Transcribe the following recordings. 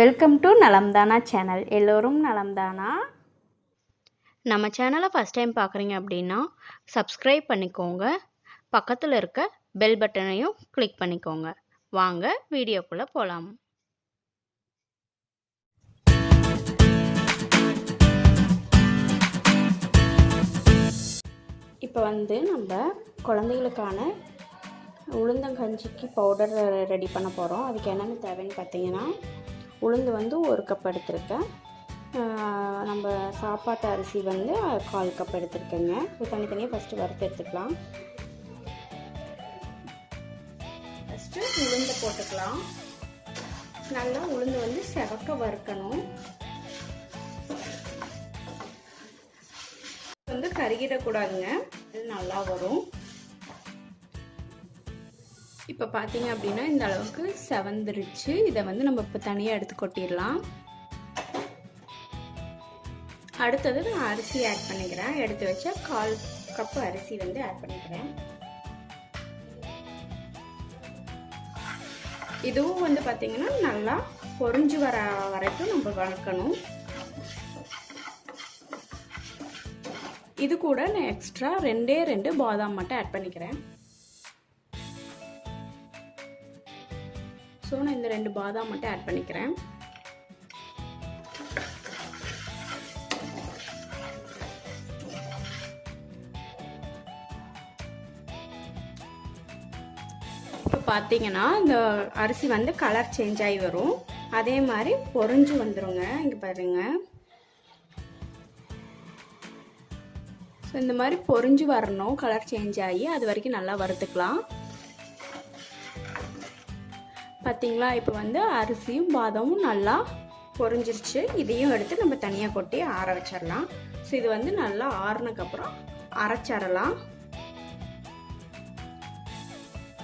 Welcome to நலம்தானா channel. எல்லோரும் நலம்தானா? நம்ம சேனலை ஃபஸ்ட் டைம் பார்க்குறீங்க அப்படின்னா சப்ஸ்கிரைப் பண்ணிக்கோங்க. பக்கத்தில் இருக்க பெல் பட்டனையும் கிளிக் பண்ணிக்கோங்க. வாங்க வீடியோக்குள்ளே போகலாம். இப்போ நம்ம குழந்தைகளுக்கான உளுந்தங்கஞ்சிக்கு பவுடர் ரெடி பண்ண போகிறோம். அதுக்கு என்னென்ன தேவைன்னு பார்த்தீங்கன்னா, உளுந்து 1 கப் எடுத்திருக்கேன். நம்ம சாப்பாட்டு அரிசி 1/4 கப் எடுத்துருக்கேங்க. இது தனித்தனியாக ஃபஸ்ட்டு வறுத்து எடுத்துக்கலாம். ஃபஸ்ட்டு உளுந்தை போட்டுக்கலாம். நல்லா உளுந்து செவக்க வறுக்கணும். கருகிடக்கூடாதுங்க, இது நல்லா வரும். இப்போ பார்த்தீங்க அப்படின்னா இந்த அளவுக்கு செவந்துருச்சு. இதை நம்ம இப்போ தனியாக எடுத்து கொட்டிடலாம். அடுத்தது நான் அரிசி ஆட் பண்ணிக்கிறேன். எடுத்து வச்ச 1/4 கப் அரிசி ஆட் பண்ணிக்கிறேன். இதுவும் பார்த்தீங்கன்னா நல்லா பொரிஞ்சு வர வரைக்கும் நம்ம வறுக்கணும். இது கூட நான் எக்ஸ்ட்ரா 2 பாதாம் மட்டும் ஆட் பண்ணிக்கிறேன். ஸோ நான் இந்த 2 பாதாம் மட்டும் ஆட் பண்ணிக்கிறேன். இப்போ பார்த்தீங்கன்னா இந்த அரிசி கலர் சேஞ்ச் ஆகி வரும். அதே மாதிரி பொரிஞ்சு வந்துருங்க. இங்கே பாருங்க. ஸோ இந்த மாதிரி பொரிஞ்சு வரணும், கலர் சேஞ்ச் ஆகி. அது வரைக்கும் நல்லா வறுத்துக்கலாம். பார்த்தீங்களா? இப்போ அரிசியும் பாதாமும் நல்லா பொரிஞ்சிருச்சு. இதையும் எடுத்து நம்ம தனியாக கொட்டி ஆற வச்சிடலாம். ஸோ இது நல்லா ஆறுனதுக்கப்புறம் அரைச்சிடலாம்.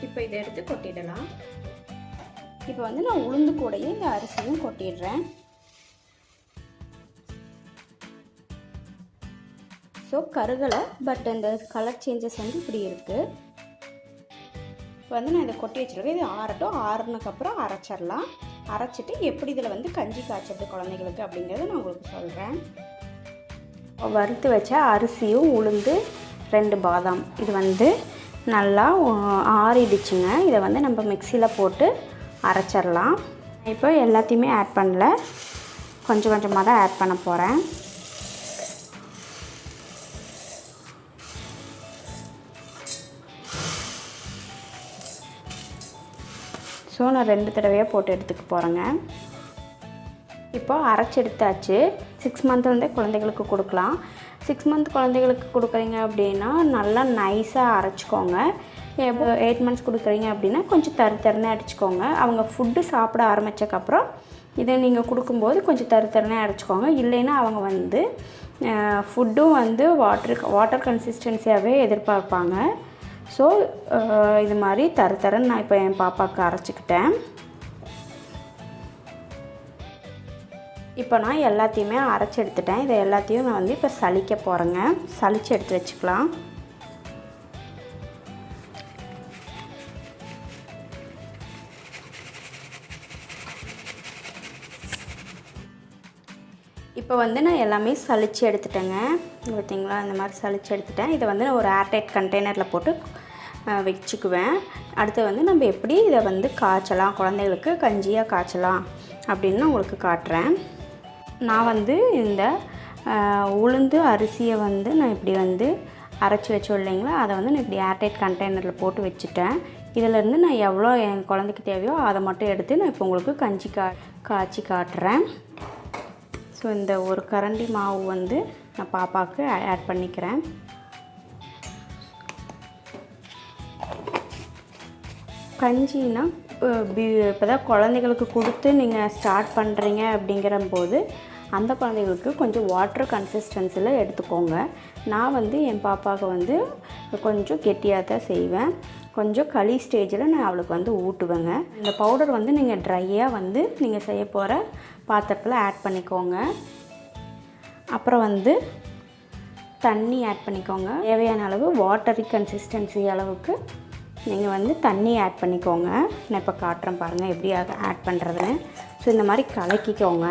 இப்போ இதை எடுத்து கொட்டிடலாம். இப்போ நான் உளுந்து கூடையே இந்த அரிசியும் கொட்டிடுறேன். ஸோ கருகலை, பட் இந்த கலர் சேஞ்சஸ் இப்படி இருக்குது. இப்போ நான் இதை கொட்டி வச்சுருக்கேன். இது ஆறட்டும். ஆறுனதுக்கப்புறம் அரைச்சிடலாம். அரைச்சிட்டு எப்படி இதில் கஞ்சி காய்ச்சது குழந்தைங்களுக்கு அப்படிங்கிறத நான் உங்களுக்கு சொல்கிறேன். வறுத்து வச்ச அரிசியும் உளுந்து 2 பாதாம் இது நல்லா ஆறிடுச்சுங்க. இதை நம்ம மிக்சியில் போட்டு அரைச்சிடலாம். இப்போ எல்லாத்தையுமே ஆட் பண்ணல, கொஞ்சம் கொஞ்சமாக தான் ஆட் பண்ண போகிறேன். ஸோ நான் 2 தடவையாக போட்டு எடுத்துக்க போகிறேங்க. இப்போ அரைச்சி எடுத்தாச்சு. 6 மந்த் குழந்தைகளுக்கு கொடுக்கலாம். 6 மந்த் குழந்தைகளுக்கு கொடுக்குறீங்க அப்படின்னா நல்லா நைஸாக அரைச்சிக்கோங்க. 8 மந்த்ஸ் கொடுக்குறீங்க அப்படின்னா கொஞ்சம் தருன்னு அடிச்சுக்கோங்க. அவங்க ஃபுட்டு சாப்பிட ஆரம்பித்தக்கப்புறம் இதை நீங்கள் கொடுக்கும்போது கொஞ்சம் தருன்னு அரைச்சிக்கோங்க. இல்லைன்னா அவங்க ஃபுட்டும் வாட்டர் கன்சிஸ்டன்சியாகவே எதிர்பார்ப்பாங்க. ஸோ இது மாதிரி தருன்னு நான் இப்போ என் பாப்பாவுக்கு அரைச்சிக்கிட்டேன். இப்போ நான் எல்லாத்தையுமே அரைச்சி எடுத்துட்டேன். இதை எல்லாத்தையும் நான் இப்போ சலிக்க போகிறேங்க. சலித்து எடுத்து வச்சுக்கலாம். இப்போ நான் எல்லாமே சலித்து எடுத்துட்டேங்க. பார்த்தீங்களா? இந்த மாதிரி சலித்து எடுத்துட்டேன். இதை நான் ஒரு ஏர்டைட் கண்டெய்னரில் போட்டு வச்சுக்குவேன். அடுத்து நம்ம எப்படி இதை காய்ச்சலாம், குழந்தைகளுக்கு கஞ்சியாக காய்ச்சலாம் அப்படின்னு உங்களுக்கு காட்டுறேன். நான் இந்த உளுந்து அரிசியை நான் இப்படி அரைச்சி வச்சோம் இல்லைங்களா, அதை நான் இப்படி ஏர்டைட் கண்டெய்னரில் போட்டு வச்சுட்டேன். இதிலேருந்து நான் எவ்வளோ என் குழந்தைக்கு தேவையோ அதை மட்டும் எடுத்து நான் இப்போ உங்களுக்கு கஞ்சி காய்ச்சி காட்டுறேன். ஸோ இந்த ஒரு கரண்டி மாவு நான் பாப்பாவுக்கு ஆட் பண்ணிக்கிறேன். கஞ்சின்னா இப்போ தான் குழந்தைகளுக்கு கொடுத்து நீங்கள் ஸ்டார்ட் பண்ணுறீங்க அப்படிங்கிறம்போது அந்த குழந்தைகளுக்கு கொஞ்சம் வாட்டர் கன்சிஸ்டன்சியில் எடுத்துக்கோங்க. நான் என் பாப்பாவுக்கு கொஞ்சம் கெட்டியாக தான் செய்வேன். கொஞ்சம் களி ஸ்டேஜில் நான் அவளுக்கு ஊட்டுவேங்க. இந்த பவுடர் நீங்கள் ட்ரையாக நீங்கள் செய்ய போகிற பாத்திரத்தில் ஆட் பண்ணிக்கோங்க. அப்புறம் தண்ணி ஆட் பண்ணிக்கோங்க. தேவையான அளவு வாட்டரி கன்சிஸ்டன்சி அளவுக்கு நீங்கள் வந்து தண்ணி ஆட் பண்ணிக்கோங்க. நான் இப்போ காட்டுறேன் பாருங்கள் எப்படி ஆட் பண்ணுறதுன்னு. ஸோ இந்த மாதிரி கலக்கிக்கோங்க.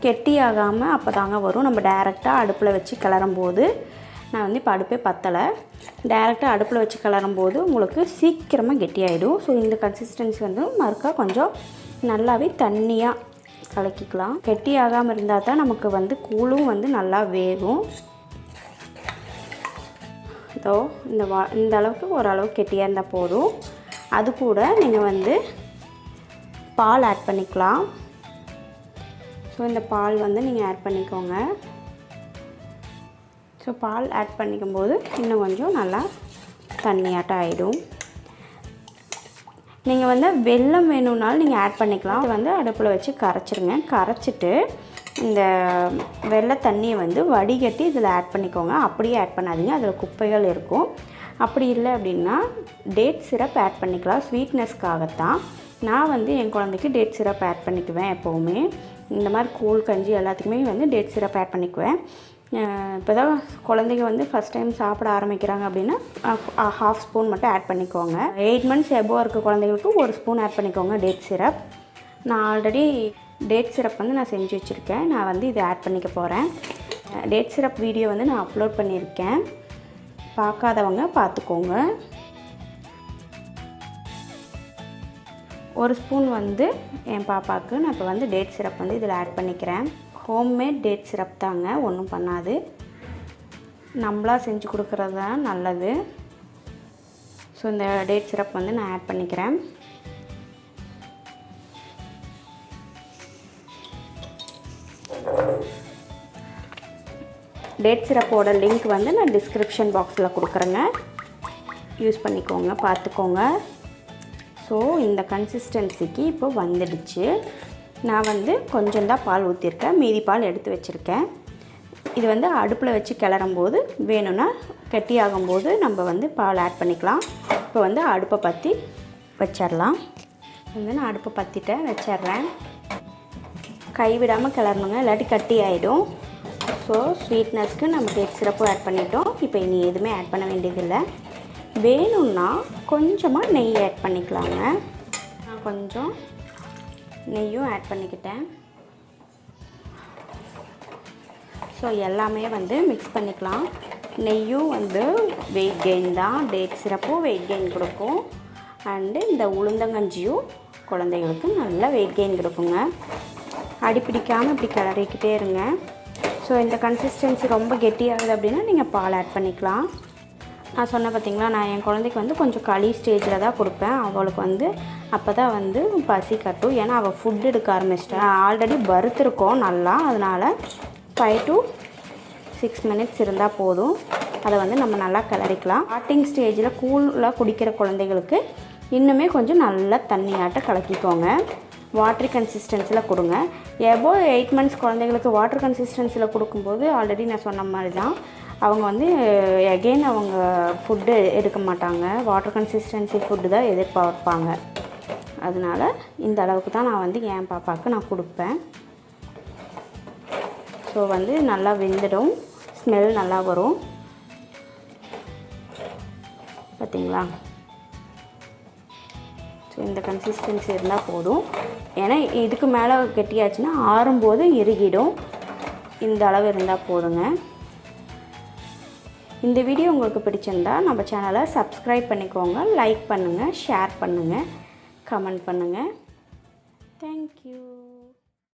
கெட்டியாகாமல் அப்போ தாங்க வரும். நம்ம டைரெக்டாக அடுப்பில் வச்சு கிளறும்போது, நான் வந்து இப்போ அடுப்பே பற்றலை, டைரெக்டாக அடுப்பில் வச்சு கிளறும்போது உங்களுக்கு சீக்கிரமாக கெட்டியாகிடும். ஸோ இந்த கன்சிஸ்டன்சி வந்து மறுக்கா கொஞ்சம் நல்லாவே தண்ணியாக கலக்கிக்கலாம். கெட்டியாகாமல் இருந்தால் தான் நமக்கு வந்து கூழும் வந்து நல்லா வேகும். இதோ இந்த அளவுக்கு ஓரளவுக்கு கெட்டியாக இருந்தால் போதும். அது கூட நீங்கள் வந்து பால் ஆட் பண்ணிக்கலாம். ஸோ இந்த பால் வந்து நீங்கள் ஆட் பண்ணிக்கோங்க. ஸோ பால் ஆட் பண்ணிக்கும்போது இன்னும் கொஞ்சம் நல்லா தண்ணியாட்டம் ஆகிடும். நீங்கள் வந்து வெல்லம் வேணும்னாலும் நீங்கள் ஆட் பண்ணிக்கலாம். அது வந்து அடுப்பில் வச்சு கரைச்சிருங்க. கரைச்சிட்டு இந்த வெள்ளை தண்ணியை வந்து வடிகட்டி இதில் ஆட் பண்ணிக்கோங்க. அப்படியே ஆட் பண்ணாதீங்க, அதில் குப்பைகள் இருக்கும். அப்படி இல்லை அப்படின்னா டேட் சிரப் ஆட் பண்ணிக்கலாம். ஸ்வீட்னஸ்க்காகத்தான் நான் வந்து என் குழந்தைக்கு டேட் சிரப் ஆட் பண்ணிக்குவேன். எப்போவுமே இந்த மாதிரி கூழ் கஞ்சி எல்லாத்துக்குமே வந்து டேட் சிரப் ஆட் பண்ணிக்குவேன். இப்போ தான் குழந்தைங்க வந்து ஃபஸ்ட் டைம் சாப்பிட ஆரம்பிக்கிறாங்க அப்படின்னா ஹாஃப் ஸ்பூன் மட்டும் ஆட் பண்ணிக்கோங்க. 8 மந்த்ஸ் எபோவ் இருக்க குழந்தைங்களுக்கு 1 ஸ்பூன் ஆட் பண்ணிக்கோங்க டேட் சிரப். நான் ஆல்ரெடி டேட் சிரப் வந்து நான் செஞ்சு வச்சுருக்கேன். நான் வந்து இதை ஆட் பண்ணிக்க போகிறேன். டேட் சிரப் வீடியோ வந்து நான் அப்லோட் பண்ணியிருக்கேன். பார்க்காதவங்க பார்த்துக்கோங்க. 1 ஸ்பூன் வந்து என் பாப்பாவுக்கு நான் இப்போ வந்து டேட் சிரப் வந்து இதில் ஆட் பண்ணிக்கிறேன். ஹோம்மேட் டேட் சிரப் தாங்க, ஒன்றும் பண்ணாது. நம்மளா செஞ்சு கொடுக்குறது தான் நல்லது. ஸோ இந்த டேட் சிரப் வந்து நான் ஆட் பண்ணிக்கிறேன். டேட் சிரப்போட லிங்க் வந்து நான் டிஸ்கிரிப்ஷன் பாக்ஸில் கொடுக்குறேங்க, யூஸ் பண்ணிக்கோங்க, பார்த்துக்கோங்க. ஸோ இந்த கன்சிஸ்டன்சிக்கு இப்போ வந்துடுச்சு. நான் வந்து கொஞ்சம் தான் பால் ஊற்றிருக்கேன், மீதி பால் எடுத்து வச்சுருக்கேன். இது வந்து அடுப்பில் வச்சு கிளறும்போது வேணும்னா கெட்டியாகும்போது நம்ம வந்து பால் ஆட் பண்ணிக்கலாம். இப்போ வந்து அடுப்பை பற்றி வச்சிடலாம். வந்து நான் அடுப்பை பற்றிட்டேன், வச்சிட்றேன். கைவிடாமல் கிளறணுங்க, இல்லாட்டி கட்டி ஆகிடும். ஸோ ஸ்வீட்னஸ்க்கு நம்ம டேட் சிரப்பும் ஆட் பண்ணிட்டோம். இப்போ இனி எதுவுமே ஆட் பண்ண வேண்டியதில்லை. வேணும்னா கொஞ்சமாக நெய் ஆட் பண்ணிக்கலாங்க. நான் கொஞ்சம் நெய்யும் ஆட் பண்ணிக்கிட்டேன். ஸோ எல்லாமே வந்து மிக்ஸ் பண்ணிக்கலாம். நெய்யும் வந்து வெயிட் கெயின் தான், டேட் சிரப்பும் வெயிட் கெயின் கொடுக்கும். அண்டு இந்த உளுந்தங்கஞ்சியும் குழந்தைகளுக்கு நல்லா வெயிட் கெயின் கொடுக்குங்க. அடிப்பிடிக்காமல் இப்படி கிளறிக்கிட்டே இருங்க. ஸோ இந்த கன்சிஸ்டன்சி ரொம்ப கெட்டியாகுது அப்படின்னா நீங்கள் பால் ஆட் பண்ணிக்கலாம். நான் சொன்னேன் பார்த்தீங்களா, நான் என் குழந்தைக்கு வந்து கொஞ்சம் களி ஸ்டேஜில் தான் கொடுப்பேன். அவளுக்கு வந்து அப்போ தான் வந்து பசி கட்டும். ஏன்னா அவள் ஃபுட் எடுக்க ஆரம்பிச்சிட்டா. ஆல்ரெடி வறுத்துருக்கோம் நல்லா, அதனால் 5 to 6 மினிட்ஸ் இருந்தால் போதும். அதை வந்து நம்ம நல்லா கிளறிக்கலாம். ஸ்டார்டிங் ஸ்டேஜில் கூலாக குடிக்கிற குழந்தைகளுக்கு இன்னுமே கொஞ்சம் நல்லா தண்ணியாட்ட கலக்கிக்கோங்க. வாட்ரி கன்சிஸ்டன்சியில் கொடுங்க. எபோவ் 8 மந்த்ஸ் குழந்தைகளுக்கு வாட்டர் கன்சிஸ்டன்சியில் கொடுக்கும்போது ஆல்ரெடி நான் சொன்ன மாதிரி தான் அவங்க வந்து எகெயின் அவங்க ஃபுட்டு எடுக்க மாட்டாங்க. வாட்டர் கன்சிஸ்டன்சி ஃபுட்டு தான் எதிர்பார்ப்பாங்க. அதனால் இந்த அளவுக்கு தான் நான் வந்து என் பாப்பாவுக்கு நான் கொடுப்பேன். ஸோ வந்து நல்லா வெந்துடும், ஸ்மெல் நல்லா வரும். பார்த்தீங்களா? ஸோ இந்த கன்சிஸ்டன்சி இருந்தால் போதும். ஏன்னா இதுக்கு மேலே கெட்டியாச்சுன்னா ஆறும்போது இறுகிடும். இந்த அளவு இருந்தால் போதுங்க. இந்த வீடியோ உங்களுக்கு பிடிச்சிருந்தா நம்ம சேனலை சப்ஸ்கிரைப் பண்ணிக்கோங்க, லைக் பண்ணுங்கள், ஷேர் பண்ணுங்கள், கமெண்ட் பண்ணுங்கள். தேங்க்யூ.